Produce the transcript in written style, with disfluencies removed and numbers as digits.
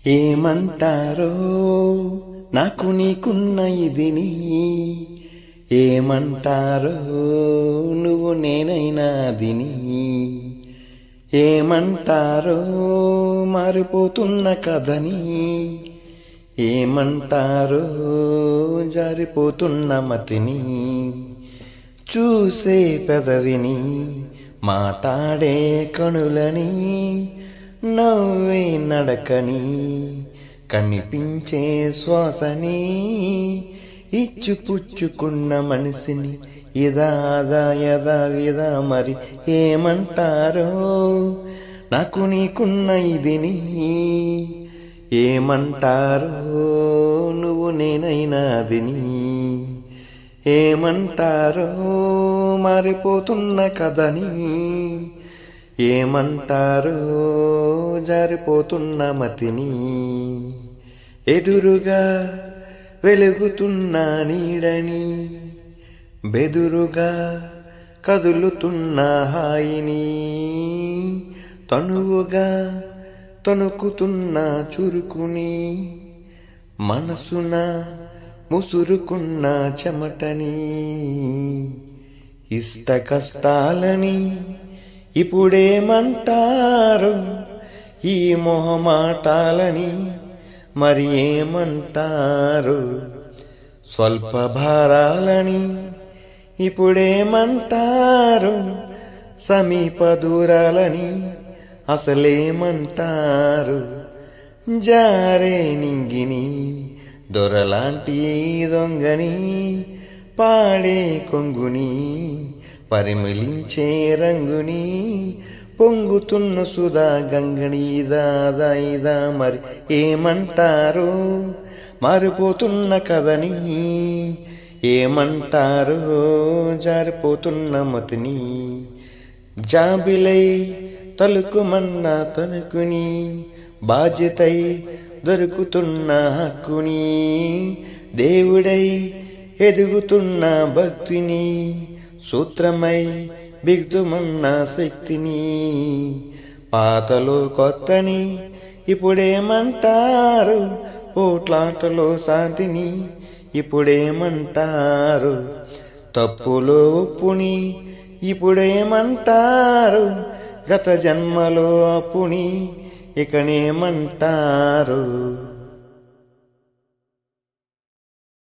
ఏమంటారో నాకు నీకున్న ఇదిని, ఏమంటారో నువ్వు నేనైనా దిని, ఏమంటారో మారిపోతున్న కథని, ఏమంటారో జారిపోతున్న మతిని, చూసే పెదవిని మాట్లాడే కనులని, నవ్వే నడకని కనిపించే శ్వాసని, ఇచ్చిపుచ్చుకున్న మనసుని ఇదా అదా యదా విదా మరి ఏమంటారో నాకు నీకున్న ఇదిని, ఏమంటారో నువ్వు నేనైనా దిని, ఏమంటారో మారిపోతున్న కథని, ఏమంటారో జారిపోతున్న మతిని, ఎదురుగా వెలుగుతున్న నీడని, బెదురుగా కదులుతున్న హాయిని, తనువుగా తణుకుతున్న చురుకుని, మనసున ముసురుకున్న చెమటని, ఇష్ట కష్టాలని ఇప్పుడేమంటారు, ఈ మొహమాటాలని మరి ఏమంటారు, స్వల్ప భారాలని ఇప్పుడేమంటారు, సమీప దూరాలని అసలేమంటారు, జారే నింగిని దొరలాంటి దొంగని, పాడే కొంగుని పరిమళించే రంగుని, పొంగుతున్న సుధా గంగని దాదా ఇదా మరి ఏమంటారు, మారిపోతున్న కథని, ఏమంటారు జారిపోతున్న మతిని, జాబిలై తలుకుమన్న తణుకుని, బాధ్యతై దొరుకుతున్న హక్కుని, దేవుడై ఎదుగుతున్న భక్తిని, సూత్రమై బిగ్దుమన్న శక్తిని, పాతలో కొత్తని ఇప్పుడేమంటారు, పోట్లాటలో శాంతిని ఇప్పుడేమంటారు, తప్పులో ఒప్పుని ఇప్పుడేమంటారు, గత జన్మలో అప్పుని ఇకనేమంటారు.